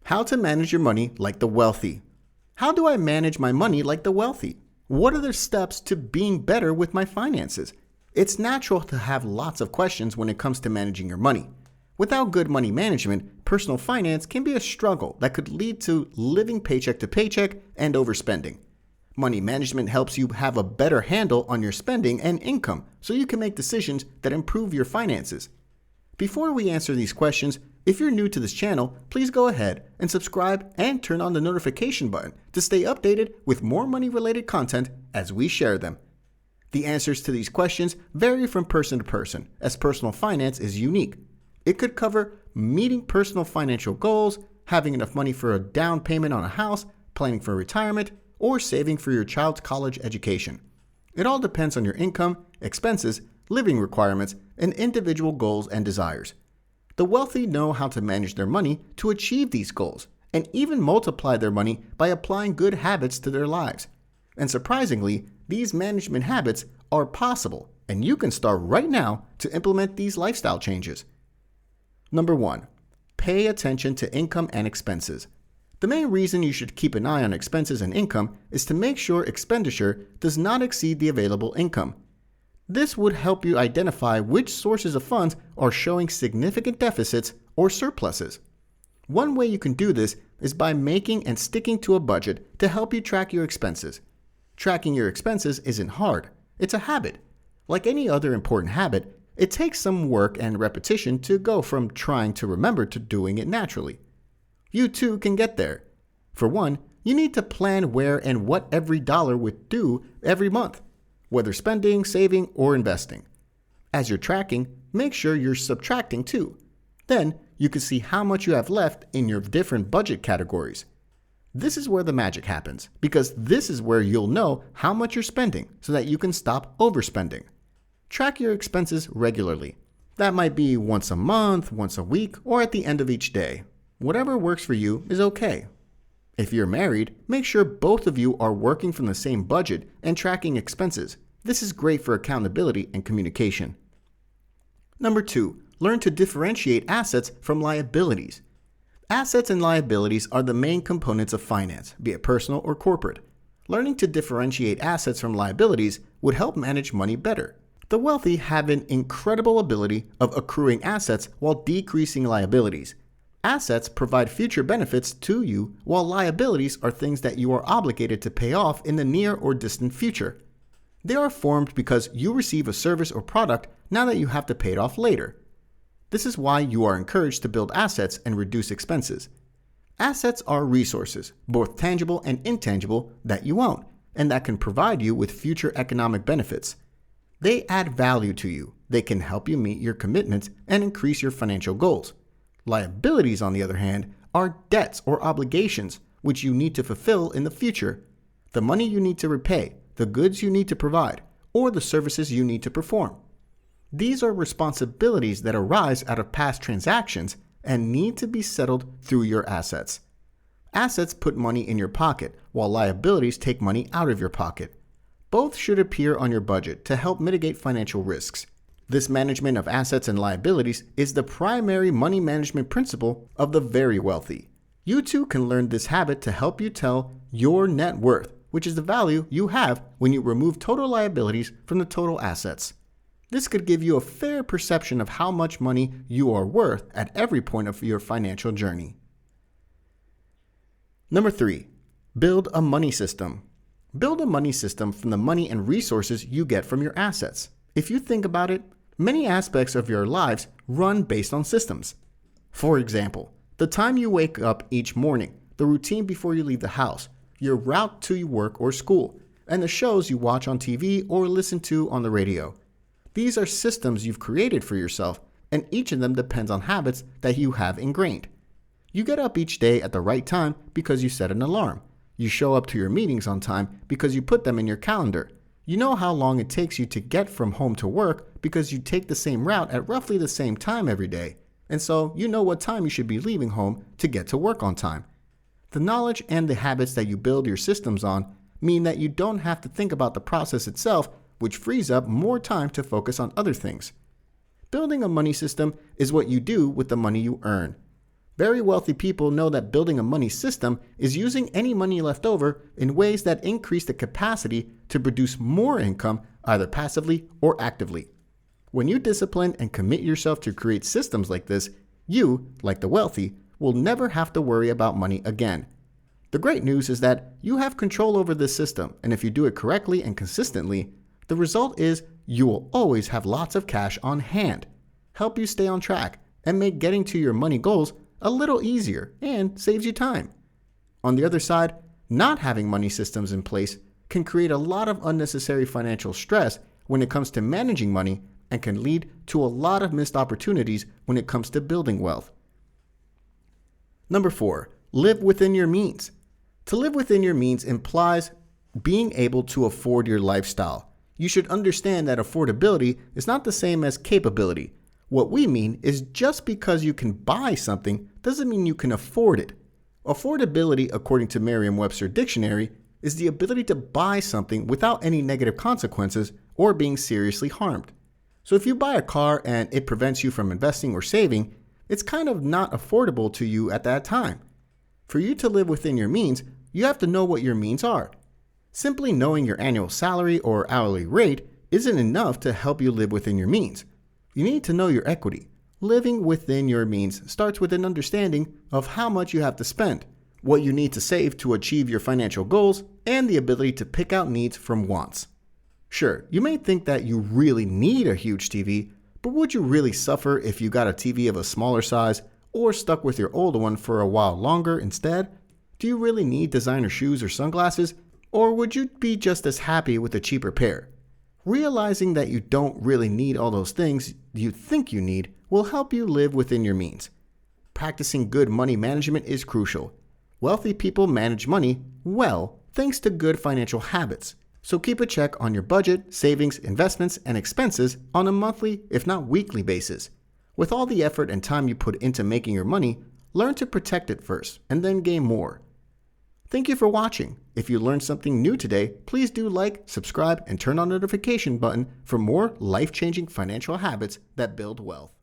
How to manage your money like the wealthy. How do I manage my money like the wealthy? What are the steps to being better with my finances? It's natural to have lots of questions when it comes to managing your money. Without good money management, personal finance can be a struggle that could lead to living paycheck to paycheck and overspending. Money management helps you have a better handle on your spending and income so you can make decisions that improve your finances. Before we answer these questions, if you're new to this channel, please go ahead and subscribe and turn on the notification button to stay updated with more money-related content as we share them. The answers to these questions vary from person to person, as personal finance is unique. It could cover meeting personal financial goals, having enough money for a down payment on a house, planning for retirement, or saving for your child's college education. It all depends on your income, expenses, living requirements, and individual goals and desires. The wealthy know how to manage their money to achieve these goals, and even multiply their money by applying good habits to their lives. And surprisingly, these management habits are possible, and you can start right now to implement these lifestyle changes. Number 1. Pay attention to income and expenses. The main reason you should keep an eye on expenses and income is to make sure expenditure does not exceed the available income. This would help you identify which sources of funds are showing significant deficits or surpluses. One way you can do this is by making and sticking to a budget to help you track your expenses. Tracking your expenses isn't hard. It's a habit. Like any other important habit, it takes some work and repetition to go from trying to remember to doing it naturally. You too can get there. For one, you need to plan where and what every dollar would do every month, whether spending, saving, or investing. As you're tracking, make sure you're subtracting too. Then you can see how much you have left in your different budget categories. This is where the magic happens, because this is where you'll know how much you're spending so that you can stop overspending. Track your expenses regularly. That might be once a month, once a week, or at the end of each day. Whatever works for you is okay. If you're married, make sure both of you are working from the same budget and tracking expenses. This is great for accountability and communication. Number 2, learn to differentiate assets from liabilities. Assets and liabilities are the main components of finance, be it personal or corporate. Learning to differentiate assets from liabilities would help manage money better. The wealthy have an incredible ability of accruing assets while decreasing liabilities. Assets provide future benefits to you, while liabilities are things that you are obligated to pay off in the near or distant future. They are formed because you receive a service or product now that you have to pay it off later. This is why you are encouraged to build assets and reduce expenses. Assets are resources, both tangible and intangible, that you own, and that can provide you with future economic benefits. They add value to you. They can help you meet your commitments and increase your financial goals. Liabilities, on the other hand, are debts or obligations which you need to fulfill in the future. The money you need to repay, the goods you need to provide, or the services you need to perform. These are responsibilities that arise out of past transactions and need to be settled through your assets. Assets put money in your pocket, while liabilities take money out of your pocket. Both should appear on your budget to help mitigate financial risks. This management of assets and liabilities is the primary money management principle of the very wealthy. You too can learn this habit to help you tell your net worth, which is the value you have when you remove total liabilities from the total assets. This could give you a fair perception of how much money you are worth at every point of your financial journey. Number 3, build a money system. Build a money system from the money and resources you get from your assets. If you think about it, many aspects of your lives run based on systems. For example, the time you wake up each morning, the routine before you leave the house, your route to work or school, and the shows you watch on TV or listen to on the radio. These are systems you've created for yourself, and each of them depends on habits that you have ingrained. You get up each day at the right time because you set an alarm. You show up to your meetings on time because you put them in your calendar. You know how long it takes you to get from home to work because you take the same route at roughly the same time every day. And so you know what time you should be leaving home to get to work on time. The knowledge and the habits that you build your systems on mean that you don't have to think about the process itself, which frees up more time to focus on other things. Building a money system is what you do with the money you earn. Very wealthy people know that building a money system is using any money left over in ways that increase the capacity to produce more income either passively or actively. When you discipline and commit yourself to create systems like this, you, like the wealthy, will never have to worry about money again. The great news is that you have control over this system, and if you do it correctly and consistently, the result is you will always have lots of cash on hand, help you stay on track, and make getting to your money goals a little easier and saves you time. On the other side, not having money systems in place can create a lot of unnecessary financial stress when it comes to managing money and can lead to a lot of missed opportunities when it comes to building wealth. Number 4, live within your means. To live within your means implies being able to afford your lifestyle. You should understand that affordability is not the same as capability. What we mean is just because you can buy something doesn't mean you can afford it. Affordability, according to Merriam-Webster Dictionary, is the ability to buy something without any negative consequences or being seriously harmed. So if you buy a car and it prevents you from investing or saving, it's kind of not affordable to you at that time. For you to live within your means, you have to know what your means are. Simply knowing your annual salary or hourly rate isn't enough to help you live within your means. You need to know your equity. Living within your means starts with an understanding of how much you have to spend, what you need to save to achieve your financial goals, and the ability to pick out needs from wants. Sure, you may think that you really need a huge TV, but would you really suffer if you got a TV of a smaller size or stuck with your old one for a while longer instead? Do you really need designer shoes or sunglasses, or would you be just as happy with a cheaper pair? Realizing that you don't really need all those things you think you need will help you live within your means. Practicing good money management is crucial. Wealthy people manage money well thanks to good financial habits. So keep a check on your budget, savings, investments, and expenses on a monthly, if not weekly basis. With all the effort and time you put into making your money, learn to protect it first and then gain more. Thank you for watching. If you learned something new today, please do like, subscribe, and turn on the notification button for more life-changing financial habits that build wealth.